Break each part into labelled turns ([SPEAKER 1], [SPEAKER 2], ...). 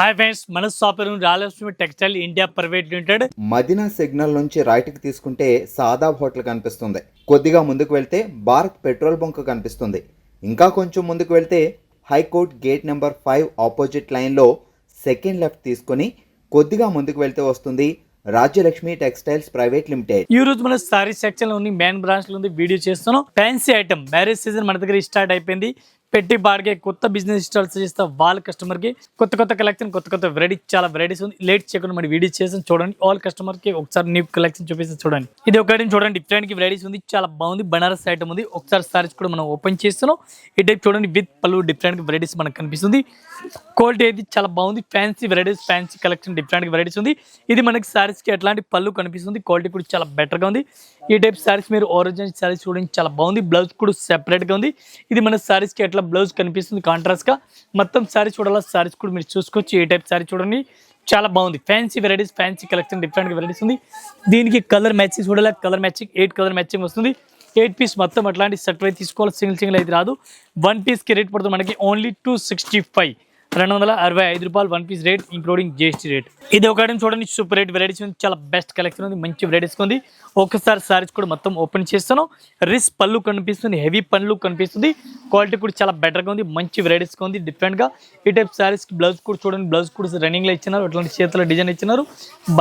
[SPEAKER 1] Hi friends, మన shopper Rayalaseema textile India private limited.
[SPEAKER 2] Madina signal నుంచి రైట్కి తీసుకుంటే సాదాబ్ హోటల్ కనిపిస్తుంది. కొద్దిగా ముందుకు వెళ్తే భారత్ పెట్రోల్ బంక్ కనిపిస్తుంది. ఇంకా కొంచెం ముందుకు వెళ్తే హైకోర్ట్ గేట్ నెంబర్ 5 ఆపోజిట్ లైన్లో సెకండ్ లెఫ్ట్ తీసుకొని కొద్దిగా ముందుకు వెళ్తే వస్తుంది రాజ్యలక్ష్మి టెక్స్టైల్స్ ప్రైవేట్ లిమిటెడ్.
[SPEAKER 1] ఈ రోజు మన సారీ సెక్షన్ లో ఉంది, మెయిన్ బ్రాంచ్ లో ఉంది. వీడియో చేస్తున్నాం. ఫ్యాన్సీ ఐటమ్ మ్యారేజ్ సీజన్ మన దగ్గర స్టార్ట్ అయిపోయింది. పెట్టి బాడిగే కొత్త బిజినెస్ స్టార్ట్ చేస్తా వాళ్ళ కస్టమర్ కి కొత్త కలెక్షన్, కొత్త వెరైటీ, చాలా వెరైటీస్ ఉంది. లేట్ చేయకుండా మన వీడియో చేసి చూడండి. ఆల్ కస్టమర్ కి ఒకసారి న్యూ కలెక్షన్ చూపిస్తే చూడండి. ఇది ఒకటి చూడండి, డిఫరెంట్ కి వెరైటీస్ ఉంది, చాలా బాగుంది. బనారస్ ఐటమ్ ఉంది. ఒకసారి సారీస్ కూడా మనం ఓపెన్ చేస్తున్నాం. ఈ టైప్ చూడండి, విత్ పళ్ళు డిఫరెంట్ వెరైటీస్ మనకు కనిపిస్తుంది. క్వాలిటీ అయితే చాలా బాగుంది. Fancy varieties, fancy collection, different varieties ఉంది. ఇది మనకి సారీస్ కి ఎట్లాంటి పళ్ళు కనిపిస్తుంది. క్వాలిటీ కూడా చాలా బెటర్ గా ఉంది. ఈ టైప్ సారీస్ మీరు ఒరిజినల్ సారీస్ చూడండి, చాలా బాగుంది. బ్లౌజ్ కూడా సెపరేట్ గా ఉంది. ఇది మన సారీస్ కి ఎట్లా బ్లౌజ్ కనిపిస్తుంది కాంట్రాస్ట్ గా. మొత్తం సారీస్ చూడాలా, సారీస్ కూడా మీరు చూసుకోవచ్చు. ఈ టైప్ సారీ చూడండి, చాలా బాగుంది. Fancy varieties, fancy collection, different varieties ఉంది. దీనికి కలర్ మ్యాచింగ్ చూడాలా, కలర్ మ్యాచింగ్ 8 కలర్ మ్యాచింగ్ వస్తుంది. 8 పీస్ మొత్తం అట్లాంటి సెట్ అయితే తీసుకోవాలి. సింగిల్ అయితే రాదు. 1 పీస్ కి రేట్ పడుతుంది మనకి ఓన్లీ 265, 265 రూపాయలు 1 piece rate, including GST rate. ఇది ఒకటి చూడండి, సూపర్ రేట్ వెరైటీస్ ఉంది, చాలా బెస్ట్ కలెక్షన్ ఉంది, మంచి వెరైటీస్ ఉంది. ఒకసారి సారీస్ కూడా మొత్తం ఓపెన్ చేస్తాను. రిస్ పళ్ళు కనిపిస్తుంది, హెవీ పళ్ళు కనిపిస్తుంది. క్వాలిటీ కూడా చాలా బెటర్గా ఉంది, మంచి వెరైటీస్ ఉంది, డిఫరెంట్గా. ఈ టైప్ సారీస్ కి బ్లౌజ్ కూడా చూడండి, బ్లౌజ్ కూడా రన్నింగ్ లో ఇచ్చినారు, అట్లాంటి చేతుల డిజైన్ ఇచ్చినారు.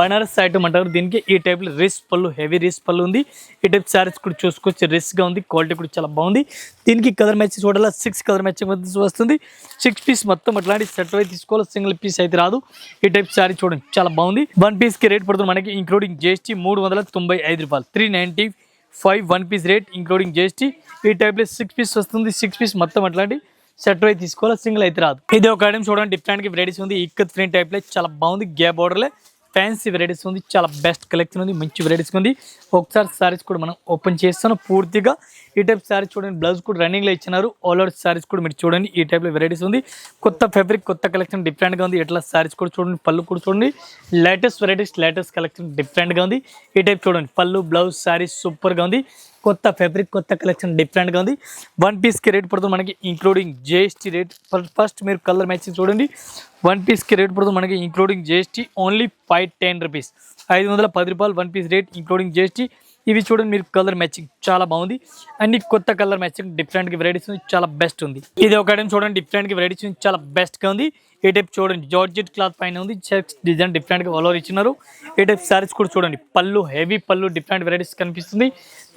[SPEAKER 1] బనారస్ ఐటమ్ అంటారు దీనికి. ఈ టైప్ లో రిస్ పళ్ళు, హెవీ రిస్ పళ్ళు ఉంది. ఈ టైప్ సారీస్ కూడా చూసుకోవచ్చు, రిస్ గా ఉంది, క్వాలిటీ కూడా చాలా బాగుంది. దీనికి కలర్ మ్యాచింగ్ చూడాలా, 6 కలర్ మ్యాచింగ్ వస్తుంది. 6 పీస్ మొత్తం అట్లాంటి సెట్ అయితే తీసుకోవాలి, సింగిల్ పీస్ అయితే రాదు. ఈ టైప్ సారీ చూడండి, చాలా బాగుంది. 1 పీస్ కి రేట్ పడుతుంది మనకి ఇంక్లూడింగ్ జిఎస్టీ 395 రూపాయలు, 395 1 పీస్ రేట్, ఇంక్లూడింగ్ జిఎస్టీ. ఈ టైప్ లో 6 పీస్ వస్తుంది. 6 పీస్ మొత్తం అట్లాంటి సెట్ అయితే తీసుకోవాలి, సింగిల్ అయితే రాదు. ఇది ఒక ఐటమ్ చూడండి, డిఫరెంట్ గా వెరైటీస్ ఉంది. ఇక్కత్ ప్రింట్ టైప్ లో చాలా బాగుంది. గ్యాప్ బోర్డర్ లో ఫ్యాన్సీ వెరైటీస్ ఉంది, చాలా బెస్ట్ కలెక్షన్ ఉంది, మంచి వెరైటీస్ ఉంది. ఒకసారి సారీస్ కూడా మనం ఓపెన్ చేస్తాను పూర్తిగా. ఈ టైప్ సారీస్ చూడండి, బ్లౌజ్ కూడా రన్నింగ్ లో ఇచ్చినారు. ఆల్ ఓవర్ సారీస్ కూడా మీరు చూడండి, ఈ టైప్ లో వెరైటీస్ ఉంది. కొత్త ఫ్యాబ్రిక్, కొత్త కలెక్షన్, డిఫరెంట్ గా ఉంది. ఎట్లా సారీస్ కూడా చూడండి, పళ్ళు కూడా చూడండి, latest varieties, latest collection, different గా ఉంది. ఈ టైప్ చూడండి, పళ్ళు, బ్లౌజ్, సారీస్ సూపర్ గా ఉంది. కొత్త ఫ్యాబ్రిక్, కొత్త కలెక్షన్, డిఫరెంట్ గా ఉంది. 1 పీస్ కి రేట్ పడుతుంది మనకి ఇంక్లూడింగ్ జిఎస్టీ రేట్. ఫస్ట్ మీరు కలర్ మ్యాచింగ్ చూడండి. 1 పీస్ కి రేట్ పడుతుంది మనకి ఇంక్లూడింగ్ జిఎస్టీ ఓన్లీ 510 రూపీస్, 510 రూపాయలు 1 పీస్ రేట్, ఇంక్లూడింగ్ జిఎస్టీ. ఇవి చూడండి మీరు, కలర్ మ్యాచింగ్ చాలా బాగుంది. అన్ని కొత్త కలర్ మ్యాచింగ్, డిఫరెంట్ గా వెరైటీస్ ఉంది, చాలా బెస్ట్ ఉంది. ఇది ఒక ఐటమ్ చూడండి, డిఫరెంట్ గా వెరైటీస్ ఉంది, చాలా బెస్ట్ గా ఉంది. ఈ టైప్ చూడండి, జార్జెట్ క్లాత్ పైన ఉంది, చెక్స్ డిజైన్ డిఫరెంట్ గా ఆల్ ఓవర్ ఇచ్చినారు. ఈ టైప్ సారీస్ కూడా చూడండి, పళ్ళు, హెవీ పళ్ళు, డిఫరెంట్ వెరైటీస్ కనిపిస్తుంది.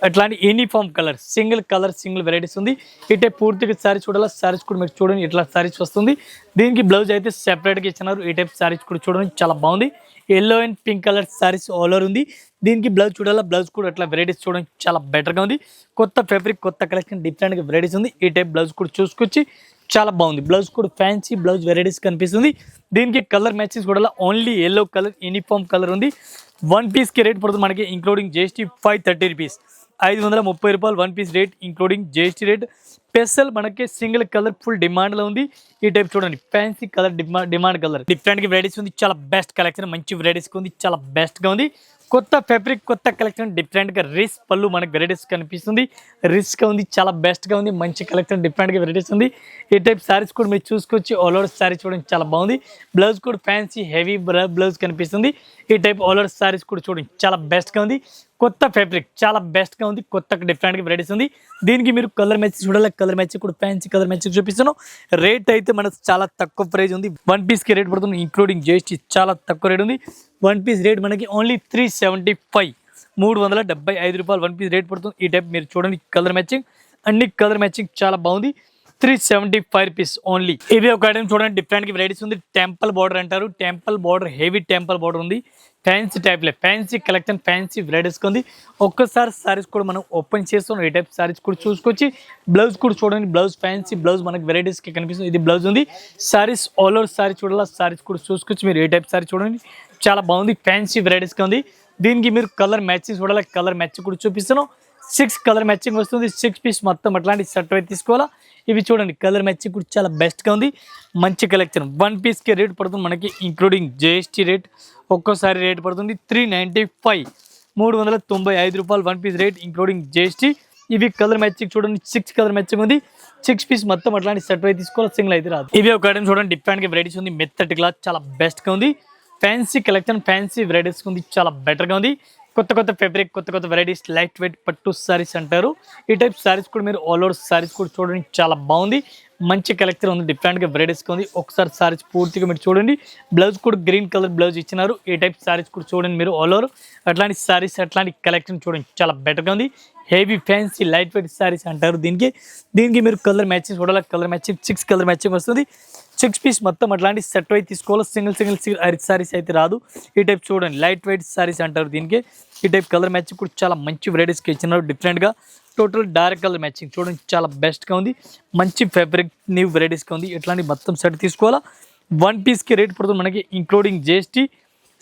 [SPEAKER 1] అట్లాంటి యూనిఫామ్ కలర్, సింగిల్ వెరైటీస్ ఉంది. ఈ టైప్ పూర్తిగా సారీస్ చూడాలి, సారీస్ కూడా మీరు చూడండి, ఇట్లా సారీస్ వస్తుంది. దీనికి బ్లౌజ్ అయితే సెపరేట్ గా ఇచ్చినారు. ఈ టైప్ సారీస్ కూడా చూడండి, చాలా బాగుంది. Yellow and pink colour saris all over ఉంది. దీనికి బ్లౌజ్ చూడాలా, బ్లౌజ్ కూడా అట్లా వెరైటీస్ చూడండి, చాలా బెటర్గా ఉంది. కొత్త ఫ్యాబ్రిక్, కొత్త కలెక్షన్, డిఫరెంట్గా వెరైటీస్ ఉంది. ఈ టైప్ బ్లౌజ్ కూడా చూసుకొచ్చి చాలా బాగుంది. బ్లౌజ్ కూడా ఫ్యాన్సీ బ్లౌజ్ వెరైటీస్ కనిపిస్తుంది. దీనికి కలర్ మ్యాచింగ్స్ కూడా only yellow colour, uniform colour ఉంది. 1 పీస్ కి రేట్ పడుతుంది మనకి ఇంక్లూడింగ్ జిఎస్టీ 530 రూపీస్, 530 రూపాయలు 1 piece rate, including GST rate. Special మనకి సింగిల్ కలర్ ఫుల్ డిమాండ్ లో ఉంది. ఈ టైప్ చూడండి, fancy colour, demand colour, different గా వెరైటీస్ ఉంది, చాలా బెస్ట్ కలెక్షన్, మంచి వెరైటీస్ ఉంది, చాలా బెస్ట్ గా ఉంది. కొత్త ఫ్యాబ్రిక్, కొత్త కలెక్షన్, డిఫరెంట్ గా రిస్ పళ్ళు మనకి వెరైటీస్ కనిపిస్తుంది. రిస్ గా ఉంది, చాలా బెస్ట్ గా ఉంది, మంచి కలెక్షన్, డిఫరెంట్ గా వెరైటీస్ ఉంది. ఈ టైప్ సారీస్ కూడా మీరు చూసుకొచ్చి ఆల్ ఓవర్ సారీ చూడండి, చాలా బాగుంది. బ్లౌజ్ కూడా ఫ్యాన్సీ హెవీ బ్లౌజ్ కనిపిస్తుంది. ఈ టైప్ ఆల్ ఓవర్ సారీస్ కూడా చూడండి, చాలా బెస్ట్ గా ఉంది. కొత్త ఫ్యాబ్రిక్, చాలా బెస్ట్ గా ఉంది, కొత్త డిఫరెంట్ గా వెరైటీస్ ఉంది. దీనికి మీరు కలర్ మ్యాచ్ చూడాలి, కలర్ మ్యాచ్ కూడా ఫ్యాన్సీ కలర్ మ్యాచ్ చూపిస్తాను. రేట్ అయితే మనకు చాలా తక్కువ ప్రైస్ ఉంది. 1 పీస్ కి రేట్ పడుతుంది ఇంక్లూడింగ్ జిఎస్టీ, చాలా తక్కువ రేట్ ఉంది. 1 పీస్ రేట్ మనకి ఓన్లీ 375, 375 రూపాయలు 1 పీస్ రేట్ పడుతుంది. ఈ టైప్ మీరు చూడండి, కలర్ మ్యాచింగ్, అన్ని కలర్ మ్యాచింగ్ చాలా బాగుంది. 375 రూపీస్ ఓన్లీ. ఇవి ఒక ఐటమ్ చూడండి, డిఫరెంట్ గా వెరైటీస్ ఉంది. టెంపుల్ బార్డర్ అంటారు, temple border, heavy temple border ఉంది. ఫ్యాన్సీ టైప్ లో ఫ్యాన్సీ కలెక్షన్, ఫ్యాన్సీ వెరైటీస్ ఉంది. ఒక్కసారి సారీస్ కూడా మనం ఓపెన్ చేస్తాం. ఈ టైప్ సారీస్ కూడా చూసుకొచ్చి బ్లౌజ్ కూడా చూడండి, బ్లౌజ్ ఫ్యాన్సీ బ్లౌజ్ మనకి వెరైటీస్ కి కనిపిస్తుంది. ఇది బ్లౌజ్ ఉంది. సారీస్ ఆల్ ఓవర్ సారీ చూడాలి, సారీస్ కూడా చూసుకొచ్చి మీరు ఏ టైప్ సారీ చూడండి, చాలా బాగుంది, ఫ్యాన్సీ వెరైటీస్ ఉంది. దీనికి మీరు కలర్ మ్యాచింగ్ చూడాలి, కలర్ మ్యాచ్ కూడా చూపిస్తాను. 6 కలర్ మ్యాచింగ్ వస్తుంది. 6 పీస్ మొత్తం అట్లాంటి సెట్ అయితే తీసుకోవాలా. ఇవి చూడండి, కలర్ మ్యాచింగ్ కూడా చాలా బెస్ట్గా ఉంది, మంచి కలెక్షన్. 1 పీస్ కి రేట్ పడుతుంది మనకి ఇంక్లూడింగ్ జిఎస్టీ రేట్. ఒక్కోసారి రేట్ పడుతుంది 395, 395 రూపాయలు 1 పీస్ రేట్, ఇంక్లూడింగ్ జిఎస్టీ. ఇవి కలర్ మ్యాచింగ్ చూడండి, 6 కలర్ మ్యాచింగ్ ఉంది. 6 పీస్ మొత్తం అట్లాంటి సెట్ అయితే తీసుకోవాలి, సింగిల్ అయితే రాదు. ఇవి ఒక ఐటమ్ చూడండి, డిఫరెంట్ గా వెరైటీస్ ఉంది. మెత్తటి క్లాత్ చాలా బెస్ట్ గా ఉంది. ఫ్యాన్సీ కలెక్షన్, ఫ్యాన్సీ వెరైటీస్ ఉంది, చాలా బెటర్ గా ఉంది. కొత్త కొత్త ఫ్యాబ్రిక్, కొత్త కొత్త వెరైటీస్, లైట్ వెయిట్ పట్టు సారీస్ అంటారు. ఈ టైప్ సారీస్ కూడా మీరు ఆల్ ఓవర్ సారీస్ కూడా చూడండి, చాలా బాగుంది. మంచి కలెక్షన్ ఉంది, డిఫరెంట్ గా వెరైటీస్ ఉంది. ఒకసారి సారీస్ పూర్తిగా మీరు చూడండి. బ్లౌజ్ కూడా గ్రీన్ కలర్ బ్లౌజ్ ఇచ్చినారు. ఈ టైప్ సారీస్ కూడా చూడండి మీరు ఆల్ ఓవర్. అట్లాంటి సారీస్, అట్లాంటి కలెక్షన్ చూడండి, చాలా బెటర్గా ఉంది. Heavy fancy light weight saris అంటారు దీనికి మీరు కలర్ మ్యాచింగ్ చూడాలి. కలర్ మ్యాచింగ్ 6 కలర్ మ్యాచింగ్ వస్తుంది. 6 పీస్ మొత్తం అట్లాంటి సెట్ అయితే తీసుకోవాలి, సింగిల్ సారీస్ అయితే రాదు. ఈ టైప్ చూడండి, లైట్ వెయిట్ సారీస్ అంటారు దీనికి. ఈ టైప్ కలర్ మ్యాచింగ్ కూడా చాలా మంచి వెరైటీస్కి ఇచ్చినారు, డిఫరెంట్గా. టోటల్ డార్క్ కలర్ మ్యాచింగ్ చూడండి, చాలా బెస్ట్గా ఉంది. మంచి ఫ్యాబ్రిక్ న్యూ వెరైటీస్గా ఉంది. ఇట్లాంటి మొత్తం సెట్ తీసుకోవాలా. 1 పీస్కి రేట్ పడుతుంది మనకి ఇంక్లూడింగ్ GST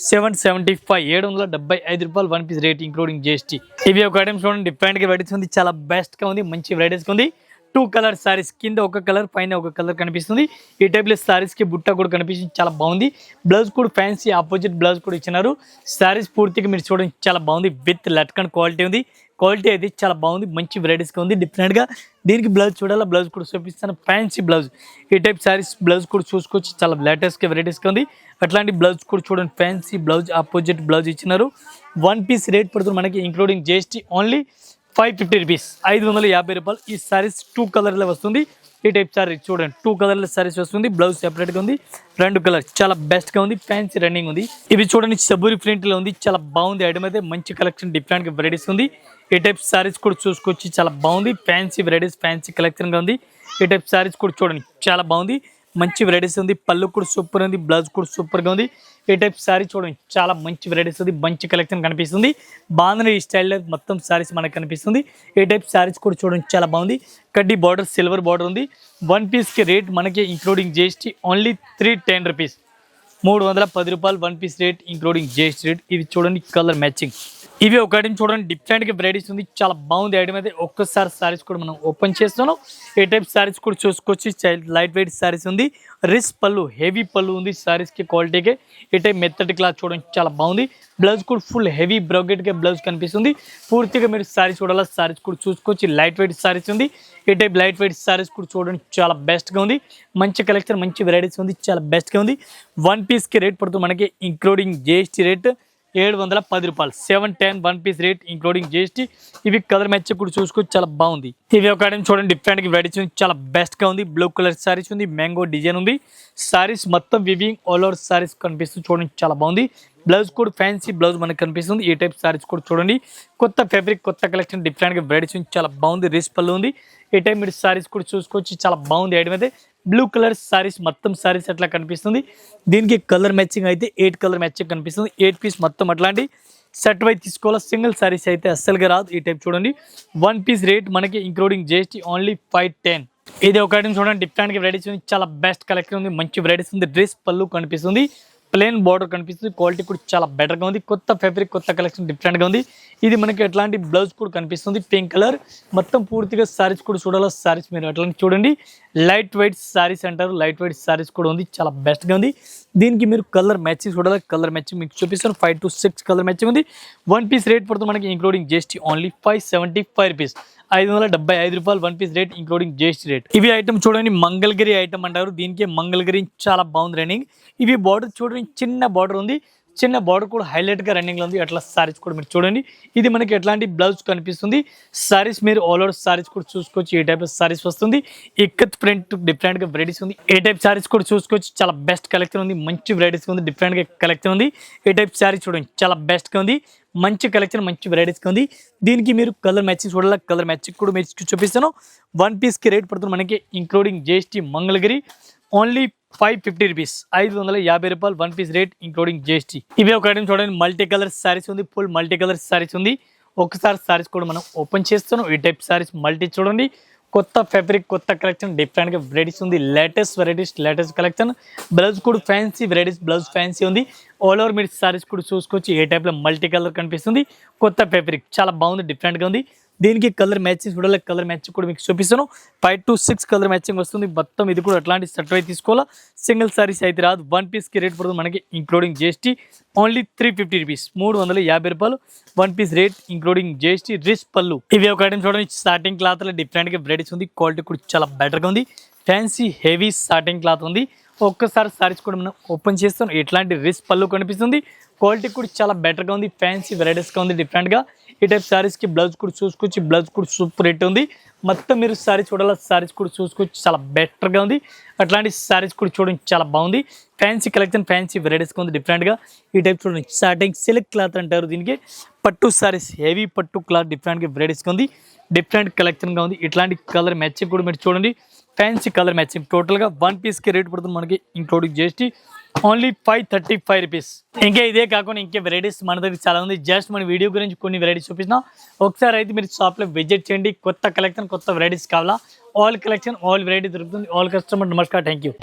[SPEAKER 1] 775 775 రూపాయలు 1 పీస్ రేట్ ఇంక్లూడింగ్ GST. ఇవి ఒక ఐటమ్స్ చూడండి, డిఫరెంట్గా వెరైటీస్ ఉంది, చాలా బెస్ట్గా ఉంది. మంచి వెరైటీస్గా ఉంది. 2 కలర్ సారీస్, కింద ఒక కలర్, పైన ఒక కలర్ కనిపిస్తుంది. ఈ టైప్లో సారీస్కి బుట్ట కూడా కనిపిస్తుంది, చాలా బాగుంది. బ్లౌజ్ కూడా ఫ్యాన్సీ ఆపోజిట్ బ్లౌజ్ కూడా ఇచ్చినారు. సారీస్ పూర్తిగా మీరు చూడండి, చాలా బాగుంది. విత్ లట్కన్ క్వాలిటీ ఉంది. క్వాలిటీ అయితే చాలా బాగుంది, మంచి వెరైటీస్గా ఉంది, డిఫరెంట్గా. దీనికి బ్లౌజ్ చూడాలా, బ్లౌజ్ కూడా చూపిస్తాను. ఫ్యాన్సీ బ్లౌజ్, ఈ టైప్ సారీస్ బ్లౌజ్ కూడా చూసుకోవచ్చు, చాలా లేటెస్ట్గా వెరైటీస్గా ఉంది. అట్లాంటి బ్లౌజ్ కూడా చూడండి, ఫ్యాన్సీ బ్లౌజ్ ఆపోజిట్ బ్లౌజ్ ఇచ్చినారు. 1 పీస్ రేట్ పడుతుంది మనకి ఇంక్లూడింగ్ GST ఓన్లీ 550 రూపీస్, 550 రూపాయలు. ఈ సారీస్ 2 కలర్లో వస్తుంది. ఈ టైప్ సారీ చూడండి, 2 కలర్ల సారీస్ వస్తుంది. బ్లౌజ్ సెపరేట్గా ఉంది, 2 కలర్, చాలా బెస్ట్గా ఉంది. ఫ్యాన్సీ రన్నింగ్ ఉంది. ఇవి చూడండి, సబూరి ప్రింట్లో ఉంది, చాలా బాగుంది. ఐటమ్ అయితే మంచి కలెక్షన్, డిఫరెంట్గా వెరైటీస్ ఉంది. ఈ టైప్ సారీస్ కూడా చూసుకోవచ్చు, చాలా బాగుంది. ఫ్యాన్సీ వెరైటీస్, ఫ్యాన్సీ కలెక్షన్గా ఉంది. ఈ టైప్ సారీస్ కూడా చూడండి, చాలా బాగుంది. మంచి వెరైటీస్ ఉంది. పళ్ళు కూడా సూపర్ ఉంది, బ్లౌజ్ కూడా సూపర్గా ఉంది. ఈ టైప్ సారీ చూడండి, చాలా మంచి వెరైటీస్ ఉంది, మంచి కలెక్షన్ కనిపిస్తుంది. బాగుంది. ఈ స్టైల్లో మొత్తం సారీస్ మనకు కనిపిస్తుంది. ఈ టైప్ సారీస్ కూడా చూడండి, చాలా బాగుంది. కడ్డీ బార్డర్, సిల్వర్ బార్డర్ ఉంది. 1 పీస్కి రేట్ మనకి ఇంక్లూడింగ్ GST ఓన్లీ 310 రూపీస్, 310 రూపాయలు 1 piece rate including GST rate. ఇవి చూడండి, కలర్ మ్యాచింగ్. ఇవి ఒక ఐటమ్ చూడండి, డిఫరెంట్గా వెరైటీస్ ఉంది, చాలా బాగుంది. ఐటమ్ అయితే ఒక్కసారి సారీస్ కూడా మనం ఓపెన్ చేస్తున్నాం. ఏ టైప్ సారీస్ కూడా చూసుకోవచ్చు. లైట్ వెయిట్ సారీస్ ఉంది. రిస్ పళ్ళు, హెవీ పళ్ళు ఉంది సారీస్కి, క్వాలిటీకి. ఏ టైప్ మెత్తటి క్లాత్ చూడండి, చాలా బాగుంది. బ్లౌజ్ కూడా ఫుల్ హెవీ బ్రౌకెట్గా బ్లౌజ్ కనిపిస్తుంది. పూర్తిగా మీరు సారీస్ చూడాలా, సారీస్ కూడా చూసుకోవచ్చు. లైట్ వెయిట్ సారీస్ ఉంది. ఈ టైప్ లైట్ వెయిట్ సారీస్ కూడా చూడండి, చాలా బెస్ట్గా ఉంది. మంచి కలెక్షన్, మంచి వెరైటీస్ ఉంది, చాలా బెస్ట్గా ఉంది. 1 పీస్కి రేట్ పడుతుంది మనకి ఇంక్లూడింగ్ GST రేట్ 710 రూపాయలు, 710 1 పీస్ రేట్ ఇంక్లూడింగ్ GST. ఇవి కలర్ మ్యాచ్ కూడా చూసుకోవచ్చు, చాలా బాగుంది. ఇవి ఒక ఐటమ్ చూడండి, డిఫరెంట్గా వెరైటీస్ ఉంది, చాలా బెస్ట్గా ఉంది. బ్లూ కలర్ సారీస్ ఉంది, మ్యాంగో డిజైన్ ఉంది. సారీస్ మొత్తం వివింగ్ ఆల్ ఓవర్ సారీస్ కనిపిస్తుంది, చూడండి, చాలా బాగుంది. బ్లౌజ్ కూడా ఫ్యాన్సీ బ్లౌజ్ మనకు కనిపిస్తుంది. ఈ టైప్ సారీస్ కూడా చూడండి, కొత్త ఫ్యాబ్రిక్, కొత్త కలెక్షన్, డిఫరెంట్గా వెరైటీస్ ఉంది, చాలా బాగుంది. రేస్ పళ్ళు ఉంది. ఈ టైప్ మీరు సారీస్ కూడా చూసుకోవచ్చు, చాలా బాగుంది. ఐటమ్ అయితే బ్లూ కలర్ సారీస్, మొత్తం సారీస్ అట్లా కనిపిస్తుంది. దీనికి కలర్ మ్యాచింగ్ అయితే 8 కలర్ మ్యాచింగ్ కనిపిస్తుంది. 8 పీస్ మొత్తం అట్లాంటి సెట్ వైజ్ తీసుకోవాలి, సింగిల్ సారీస్ అయితే అస్సలుగా రాదు. ఈ టైప్ చూడండి, 1 పీస్ రేట్ మనకి ఇంక్లూడింగ్ GST ఓన్లీ 510. ఇది ఒక ఐటమ్ చూడండి, డిఫరెంట్గా వెరైటీస్ ఉంది, చాలా బెస్ట్ కలెక్షన్ ఉంది, మంచి వెరైటీస్ ఉంది. డ్రెస్ పళ్ళు కనిపిస్తుంది, ప్లెయిన్ బార్డర్ కనిపిస్తుంది. క్వాలిటీ కూడా చాలా బెటర్గా ఉంది. కొత్త ఫ్యాబ్రిక్, కొత్త కలెక్షన్, డిఫరెంట్గా ఉంది. ఇది మనకి ఎట్లాంటి బ్లౌజ్ కూడా కనిపిస్తుంది, పింక్ కలర్. మొత్తం పూర్తిగా సారీస్ కూడా చూడాలి. సారీస్ మీరు అట్లాంటి చూడండి, లైట్ వెయిట్ సారీస్ అంటారు. లైట్ వెయిట్ సారీస్ కూడా ఉంది, చాలా బెస్ట్గా ఉంది. దీనికి మీరు కలర్ మ్యాచింగ్ చూడాలి. కలర్ మ్యాచింగ్ మీకు చూపిస్తాను. 5 to 6 కలర్ మ్యాచింగ్ ఉంది. 1 పీస్ రేట్ పడుతుంది మనకి ఇంక్లూడింగ్ GST ఓన్లీ 575 రూపీస్, 575 రూపాయలు 1 piece rate including GST rate. ఇవి ఐటమ్ చూడండి, మంగళగిరి ఐటమ్ అంటారు. దీనికి మంగళగిరి చాలా బాగుంది రన్నింగ్. ఇవి బార్డర్ చూడండి, చిన్న బార్డర్ ఉంది. చిన్న బార్డర్ కూడా హైలైట్గా రన్నింగ్లో ఉంది. అట్లా సారీస్ కూడా మీరు చూడండి. ఇది మనకి ఎట్లాంటి బ్లౌజ్ కనిపిస్తుంది. సారీస్ మీరు ఆల్ ఓవర్ సారీస్ కూడా చూసుకోవచ్చు. ఏ టైప్ సారీస్ వస్తుంది. ఇక్కత్ ప్రింట్, డిఫరెంట్గా వెరైటీస్ ఉంది. ఏ టైప్ సారీస్ కూడా చూసుకోవచ్చు. చాలా బెస్ట్ కలెక్షన్ ఉంది, మంచి వెరైటీస్ ఉంది, డిఫరెంట్గా కలెక్షన్ ఉంది. ఏ టైప్ సారీస్ చూడండి, చాలా బెస్ట్గా ఉంది, మంచి కలెక్షన్, మంచి వెరైటీస్గా ఉంది. దీనికి మీరు కలర్ మ్యాచింగ్ చూడాలి. కలర్ మ్యాచింగ్ కూడా మీరు చూపిస్తాను. 1 పీస్కి రేట్ పడుతుంది మనకి including GST Mangalagiri only 550 rupees, 550 రూపాయలు 1 పీస్ రేట్ ఇంక్లూడింగ్ GST. ఇవి ఒక ఐటమ్ చూడండి, మల్టీ కలర్ సారీస్ ఉంది, ఫుల్ మల్టీ కలర్ సారీస్ ఉంది. ఒకసారి సారీస్ కూడా మనం ఓపెన్ చేస్తున్నాం. ఈ టైప్ సారీస్ మల్టీ చూడండి, కొత్త ఫ్యాబ్రిక్, కొత్త కలెక్షన్, డిఫరెంట్గా వెరైటీస్ ఉంది. Latest varieties, latest collection. Blouse కూడా ఫ్యాన్సీ వెరైటీస్, బ్లౌజ్ ఫ్యాన్సీ ఉంది. ఆల్ ఓవర్ మీరు సారీస్ కూడా చూసుకోవచ్చు. ఏ టైప్లో మల్టీ కలర్ కనిపిస్తుంది, కొత్త ఫ్యాబ్రిక్, చాలా బాగుంది, డిఫరెంట్గా ఉంది. దీనికి కలర్ మ్యాచింగ్ చూడాలి, కలర్ మ్యాచింగ్ కూడా మీకు చూపిస్తాను. 5 to 6 కలర్ మ్యాచింగ్ వస్తుంది. మొత్తం ఇది కూడా అట్లాంటి సెట్ అయి తీసుకోవాలా. సింగిల్ సారీస్ అయితే రాదు. 1 పీస్కి రేట్ పడుతుంది మనకి ఇంక్లూడింగ్ జిఎస్టీ ఓన్లీ 350 రూపీస్, 350 రూపాయలు 1 piece rate including GST. Rich పళ్ళు. ఇవి ఒక ఐటమ్ చూడండి, స్టార్టింగ్ క్లాత్ లో డిఫరెంట్గా వెరైటీస్ ఉంది. క్వాలిటీ కూడా చాలా బెటర్గా ఉంది. ఫ్యాన్సీ హెవీ స్టార్టింగ్ క్లాత్ ఉంది. ఒక్కసారి సారీస్ కూడా మనం ఓపెన్ చేస్తాం. ఎట్లాంటి రిచ్ పళ్ళు కనిపిస్తుంది. క్వాలిటీ కూడా చాలా బెటర్గా ఉంది. ఫ్యాన్సీ వెరైటీస్గా ఉంది డిఫరెంట్గా. ఈ టైప్ సారీస్కి బ్లౌజ్ కూడా చూసుకోవచ్చు. బ్లౌజ్ కూడా సూపర్ రేట్ ఉంది. మొత్తం మీరు సారీస్ చూడాలి, సారీస్ కూడా చూసుకోవచ్చు. చాలా బెటర్గా ఉంది. అట్లాంటి సారీస్ కూడా చూడండి, చాలా బాగుంది. ఫ్యాన్సీ కలెక్షన్, ఫ్యాన్సీ వెరైటీస్గా ఉంది డిఫరెంట్గా. ఈ టైప్ చూడండి, స్టార్టింగ్ సిల్క్ క్లాత్ అంటారు దీనికి. పట్టు సారీస్, హెవీ పట్టు క్లాత్ డిఫరెంట్గా వెరైటీస్గా ఉంది. డిఫరెంట్ కలెక్షన్గా ఉంది. ఇట్లాంటి కలర్ మ్యాచింగ్ కూడా మీరు చూడండి, ఫ్యాన్సీ కలర్ మ్యాచింగ్. టోటల్గా 1 పీస్కి రేట్ పడుతుంది మనకి ఇంక్లూడింగ్ జిఎస్టీ ఓన్లీ 535 రూపీస్. ఇంకా ఇదే కాకుండా ఇంకే వెరైటీస్ మన దగ్గర చాలా ఉంది. జస్ట్ మన వీడియో గురించి కొన్ని వెరైటీస్ చూపిస్తున్నాం. ఒకసారి అయితే మీరు షాప్లో విజిట్ చేయండి. కొత్త కలెక్షన్, కొత్త వెరైటీస్ కావాలా, ఆల్ కలెక్షన్, ఆల్ వెరైటీ దొరుకుతుంది. ఆల్ కస్టమర్ నమస్కారం, థ్యాంక్ యూ.